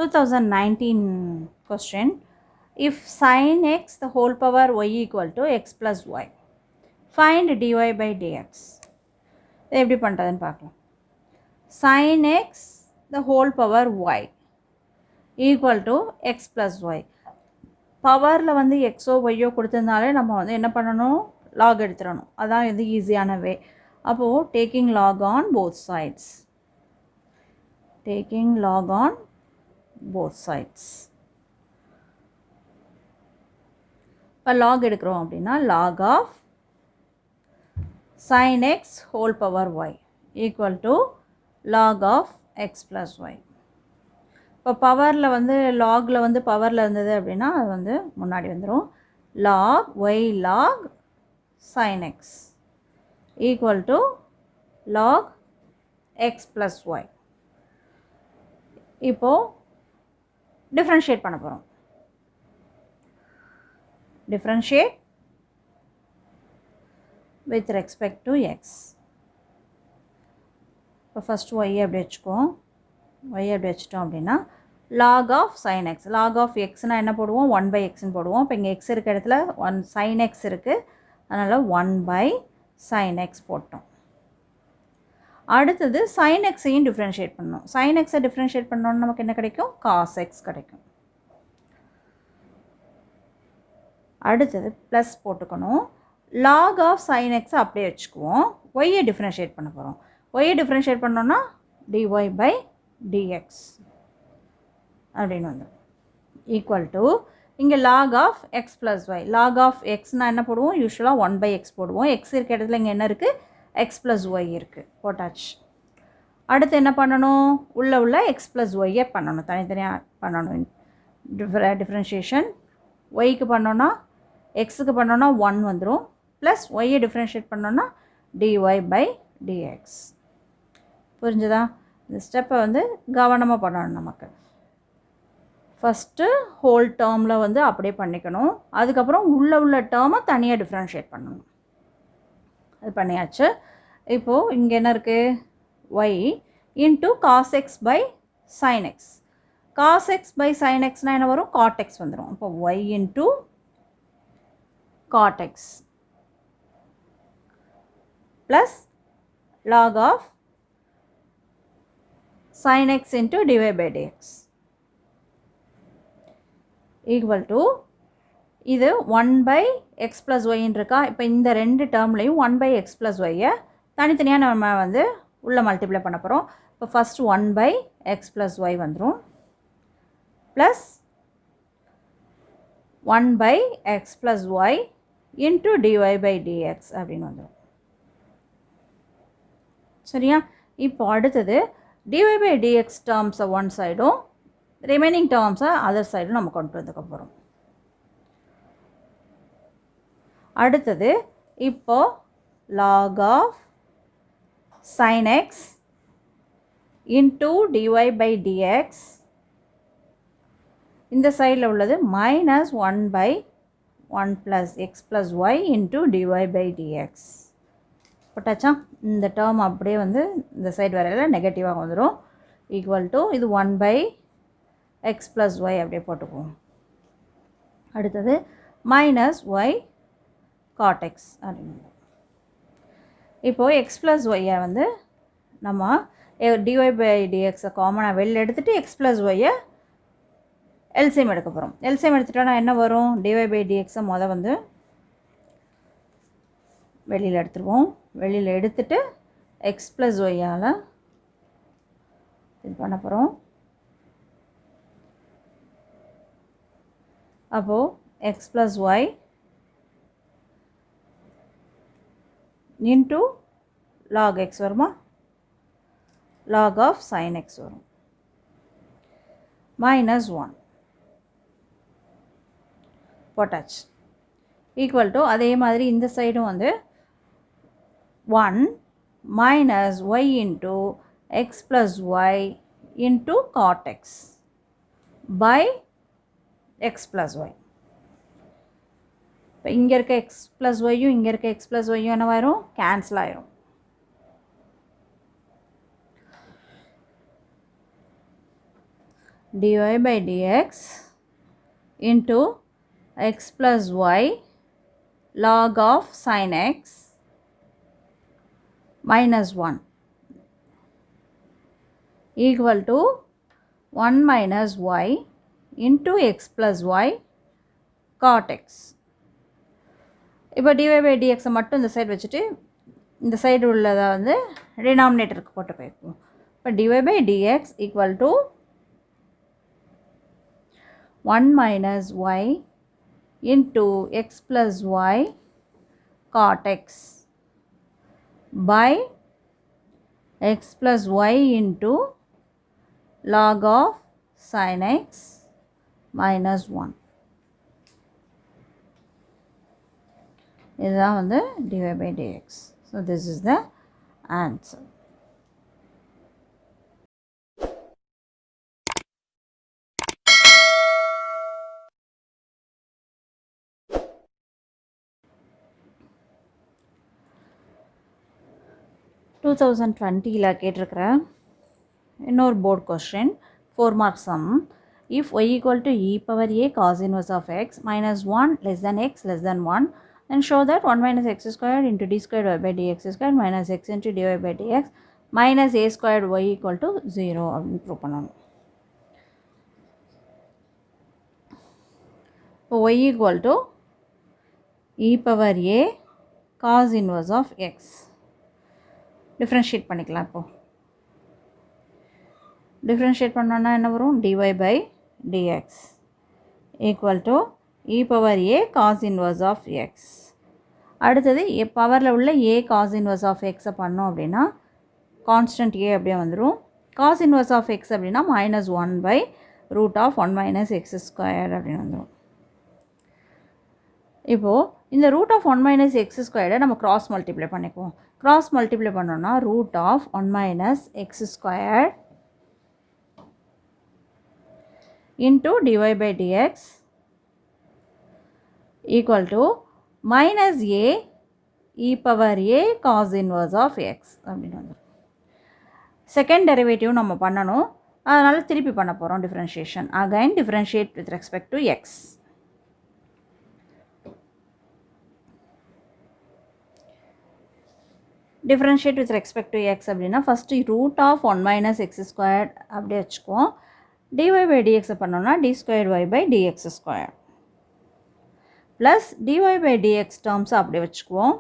2019 question. If sin x the whole power y equal to x plus y, find dy by dx. எப்படி பண்ணுறதுன்னு பார்க்கலாம். sin x the whole power y equal to x plus y. பவரில் வந்து Exo ஒய்யோ கொடுத்ததுனாலே நம்ம வந்து என்ன பண்ணணும், lock எடுத்துடணும். அதான் இது ஈஸியான வே. அப்போது taking log on both sides, taking log on both sides. இப்போ log எடுக்கிறோம் அப்படின்னா log of sin x whole power y equal to log of x plus y. இப்போ பவரில் வந்து லாகில் வந்து பவரில் இருந்தது அப்படின்னா அது வந்து முன்னாடி வந்துடும். log y log sin x equal to log x plus y. இப்போது டிஃப்ரென்ஷியேட் பண்ண போகிறோம். Differentiate with respect to x. இப்போ ஃபஸ்ட்டு ஒய் அப்படி வச்சுக்குவோம். ஒய் அப்படி வச்சுட்டோம் அப்படின்னா log of sine x. Log of எக்ஸ்னால் என்ன போடுவோம், 1/xன்னு போடுவோம். இப்போ இங்கே எக்ஸ் இருக்க இடத்துல sin x இருக்குது, அதனால் 1/sin x போட்டோம். அடுத்தது sin x-ஐயும் டிஃப்ரென்ஷியேட் பண்ணணும். sin x-ஐ டிஃப்ரென்ஷியேட் பண்ணோன்னு நமக்கு என்ன கிடைக்கும், cos x கிடைக்கும். அடுத்தது ப்ளஸ் போட்டுக்கணும். log ஆஃப் sin x அப்படியே வச்சுக்குவோம். y-ஐ டிஃப்ரென்ஷியேட் பண்ண போகிறோம். y-ஐ டிஃப்ரென்ஷியேட் பண்ணோன்னா dy by dx அப்படின்னு வந்து ஈக்குவல் டு இங்கே log of x plus y. log of xனால் என்ன போடுவோம், யூஸ்வலாக 1/x போடுவோம். x இருக்க இடத்துல இங்கே என்ன இருக்குது, x plus y இருக்குது, போட்டாச்சு. அடுத்து என்ன பண்ணணும், உள்ள x plus y-ஐ பண்ணணும், தனித்தனியாக பண்ணணும். டிஃப்ரென்ஷியேஷன் ஒய்க்கு பண்ணோன்னா எக்ஸுக்கு பண்ணோன்னா 1 வந்துடும். ப்ளஸ் ஒய்யை டிஃப்ரென்ஷியேட் பண்ணோன்னா dy by dx. புரிஞ்சுதா? இந்த ஸ்டெப்பை வந்து கவனமாக பண்ணணும். நமக்கு ஃபஸ்ட்டு ஹோல் டேர்மில் வந்து அப்படியே பண்ணிக்கணும். அதுக்கப்புறம் உள்ள டேர்மை தனியாக டிஃப்ரென்ஷியேட் பண்ணணும். அது பண்ணியாச்சு. இப்போது இங்கே என்ன இருக்குது, y into cos x by sin x. cos x by sin xனால் என்ன வரும், cot x வந்துடும். இப்போ y into cot x plus log of sin x into dy by dx equal to இது 1/x plus yன்னு இருக்கா. இப்போ இந்த ரெண்டு டேர்ம்லையும் 1/x plus y-ஐ தனித்தனியாக நம்ம வந்து உள்ளே மல்டிப்ளை பண்ண போகிறோம். இப்போ ஃபஸ்ட் 1/x plus y வந்துடும், plus 1/x plus y into dy by dx அப்படின்னு வந்துடும். சரியா? இப்போ அடுத்தது dy by dx டேர்ம்ஸை ஒன் சைடும், ரிமைனிங் டேர்ம்ஸை அதர் சைடும் நம்ம கொண்டு வந்துக்க போகிறோம். அடுத்தது இப்போ log of sin x into dy by dx, இந்த சைடில் உள்ளது minus 1/1 plus x plus y into dy by dx போட்டாச்சா? இந்த டேர்ம் அப்படியே வந்து இந்த சைடு வரையில் நெகட்டிவாக வந்துடும். ஈக்குவல் டு இது 1/x plus y அப்படியே போட்டுக்குவோம். அடுத்தது minus y cot x அப்படின்னு. இப்போது x plus y-ஐ வந்து நம்ம dy by dx-ஐ காமனாக வெளில எடுத்துகிட்டு x plus y-ஐ எல்சிஎம் எடுக்க போகிறோம். எல்சிஎம் எடுத்துட்டோன்னா என்ன வரும், dy by dx-ஐ வந்து வெளியில் எடுத்துருவோம். வெளியில் எடுத்துட்டு x plus y-ஆல் இது பண்ண போகிறோம். அப்போது x plus y into log x வருமா, log of sin x வரும், minus 1 போட்டாச்சு. ஈக்குவல் டு அதே மாதிரி இந்த சைடும் வந்து 1 minus y into x plus y into cot x by x plus y. இப்போ இங்கே இருக்க x plus y-யும் இங்கே இருக்க x plus y-யும் என்னவாயிரும், கேன்சல் ஆயிரும். dy by dx into x plus y log of sin x minus 1 equal to 1 minus y into x plus y cot x. இப்போ dy by dx மட்டும் இந்த side வச்சுட்டு இந்த side உள்ளதை வந்து டினாமினேட்டருக்கு போட்டு போயிருக்கோம். இப்போ dy by dx equal to 1 minus y into x plus y cot x by x plus y into log of sin x minus 1. இதுதான் வந்து dy by dx. So this is the answer. டூ 2020 கேட்டிருக்கிற இன்னொரு board question 4 mark sum. If y equal to e power a cos inverse of x minus 1 less than x less than 1, then show that 1 minus x squared into d squared y by dx squared minus x into dy by dx minus a squared y equal to 0 அப்படின்னு prove பண்ணணும். இப்போ y equal to e power a cos inverse of x. Differentiate பண்ணிக்கலாம். இப்போது differentiate பண்ணோன்னா என்ன வரும்? dy by dx equal to e power a cos inverse of x. அடுத்தது பவரில் உள்ள a cos inverse of x பண்ணோம் அப்படின்னா கான்ஸ்டன்ட் a அப்படியே வந்துடும். cos inverse of x அப்படின்னா minus 1 by root of 1 minus x squared அப்படின்னு வந்துடும். இப்போது இந்த root of 1 minus x squared நம்ம cross multiply பண்ணிக்குவோம். cross multiply பண்ணோன்னா root of 1 minus x squared into dy by dx equal to minus a e power a cos inverse of x அப்படின்னு வந்துடும். Second derivative நம்ம பண்ணணும், அதனால் திருப்பி பண்ண போகிறோம் differentiation. Again differentiate with respect to x. Differentiate with respect to x அப்படின்னா first root of 1 minus x square அப்படியே வச்சுக்குவோம். dy by dx பண்ணோன்னா d squared y by dx squared plus dy by dx terms அப்படியே வச்சுக்குவோம்.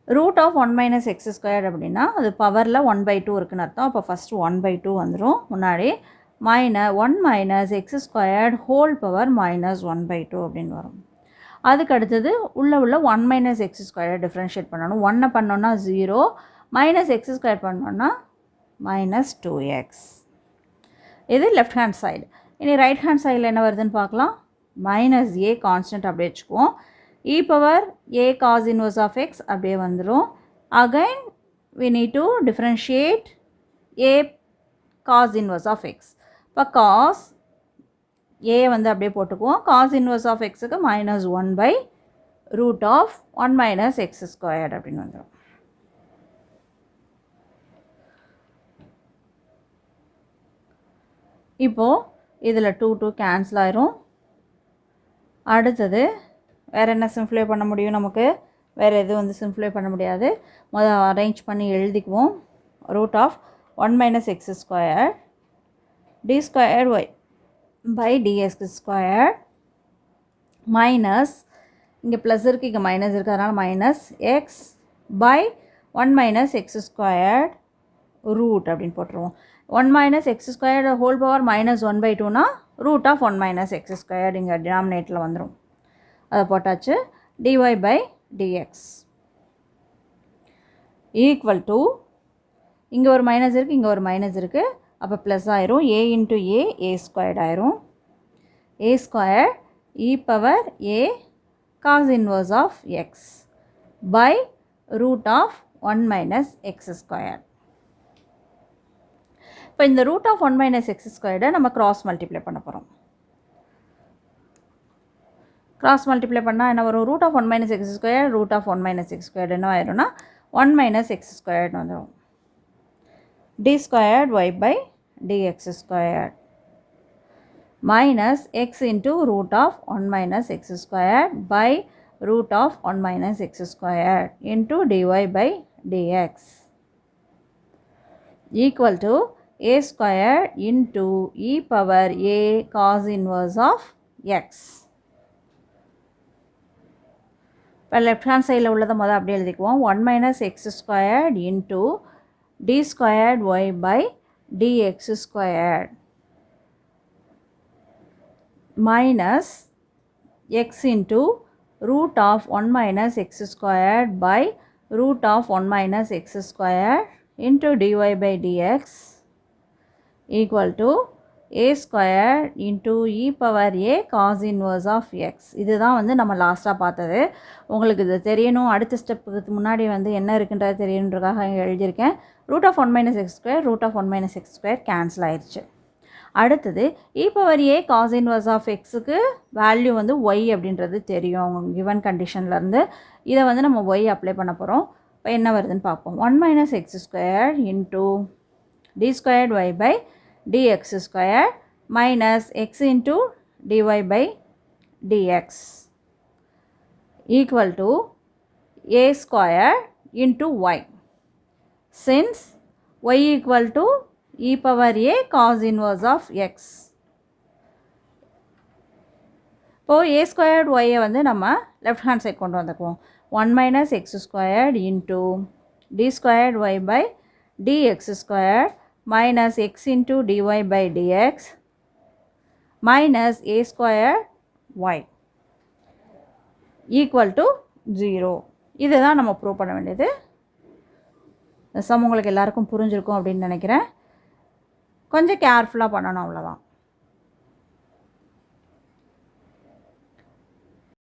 Root of 1 minus x square அப்படின்னா அது பவரில் 1/2 இருக்குன்னு அர்த்தம். அப்போ ஃபஸ்ட்டு 1/2 வந்துடும் முன்னாடி. 1 minus x squared whole power minus 1/2 அப்படின்னு வரும். அதுக்கு அடுத்தது உள்ள 1 மைனஸ் எக்ஸ் ஸ்கொயர் டிஃப்ரென்ஷியேட் பண்ணணும். 1 பண்ணோன்னா 0, மைனஸ் எக்ஸ் ஸ்கொயர் பண்ணோன்னா minus 2x. இது லெஃப்ட் ஹேண்ட் சைடு. இனி ரைட் ஹேண்ட் சைடில் என்ன வருதுன்னு பார்க்கலாம். மைனஸ் ஏ கான்ஸ்டன்ட் அப்படியே வச்சுக்குவோம். e power a cos inverse of x அப்படியே வந்துடும். Again we need to differentiate a cos inverse of x. இப்போ cos a வந்து அப்படியே போட்டுக்குவோம். cos inverse of xக்கு minus 1 by root of 1 minus x squared அப்படின்னு வந்துடும். இப்போது இதில் 2 கேன்சல் ஆயிரும். அடுத்தது வேறு என்ன சிம்ப்ளிஃபை பண்ண முடியும்? நமக்கு வேறு எதுவும் வந்து சிம்ப்ளிஃபை பண்ண முடியாது. முதல் அரேஞ்ச் பண்ணி எழுதிக்குவோம். Root of 1 minus x square d square y by dx square minus இங்கே ப்ளஸ் இருக்குது, இங்கே மைனஸ் இருக்குது, அதனால் minus x by 1 minus x squared root அப்படின்னு போட்டுருவோம். 1 minus x squared whole power minus 1/2னா root of 1 minus x squared இங்கே டினாமினேட்டில் வந்துடும். அதை போட்டாச்சு. dy by dx equal to இங்கே ஒரு மைனஸ் இருக்குது, இங்கே ஒரு மைனஸ் இருக்குது, அப்போ ப்ளஸ் ஆயிரும். a இன்ட்டு a ஸ்கொயர்ட் ஆயிரும். a square e power a cos inverse of x by root of 1 minus x square. இப்போ இந்த ரூட் ஆஃப் 1 மைனஸ் எக்ஸ் ஸ்கொயர்டை நம்ம கிராஸ் மல்டிப்ளை பண்ண போகிறோம். கிராஸ் மல்டிப்ளை பண்ணால் என்ன வரும்? Root of 1 minus x square root of 1 minus x squared என்ன ஆயிரும்னா 1 மைனஸ் எக்ஸ் ஸ்கொயர்டு வந்துடும். D squared y by dx squared minus x into root of 1 minus x squared by root of 1 minus x squared into dy by dx equal to a squared into e power a cos inverse of x. இப்போ left hand சைடில் உள்ளதை முதல் அப்படியே எழுதிக்குவோம். 1 minus x squared into d squared y by dx squared minus x into root of 1 minus x squared by root of 1 minus x squared into dy by dx equal to a squared into e power a cos inverse of x. இதுதான் வந்து நம்ம லாஸ்ட்டாக பார்த்தது. உங்களுக்கு இது தெரியணும், அடுத்த ஸ்டெப்புக்கு முன்னாடி வந்து என்ன இருக்குன்றது தெரியணுன்றதுக்காக இங்கே எழுதியிருக்கேன். root of 1 minus x square root of 1 minus x square cancel ஆயிடுச்சு. அடுத்தது e power a cos inverse of xக்கு வேல்யூ வந்து y அப்படின்றது தெரியும் கிவன் கண்டிஷன்லேருந்து. இதை வந்து நம்ம y அப்ளை பண்ண போகிறோம். இப்போ என்ன வருதுன்னு பார்ப்போம். 1 minus x square into d squared y by dx square minus x into dy by dx equal to a square into y. Since y equal to e power a cos inverse of x. இப்போ a squared y வந்து நம்ம left hand side கொண்டு வந்துக்குவோம். 1 minus x squared into d squared y by dx squared minus x into dy by dx minus a square y equal to 0. இதுதான் நம்ம prove பண்ண வேண்டியது. இந்த some உங்களுக்கு எல்லாருக்கும் புரிஞ்சிருக்கும் அப்படின்னு நினைக்கிறேன். கொஞ்சம் கேர்ஃபுல்லாக பண்ணணும், அவ்வளோதான்.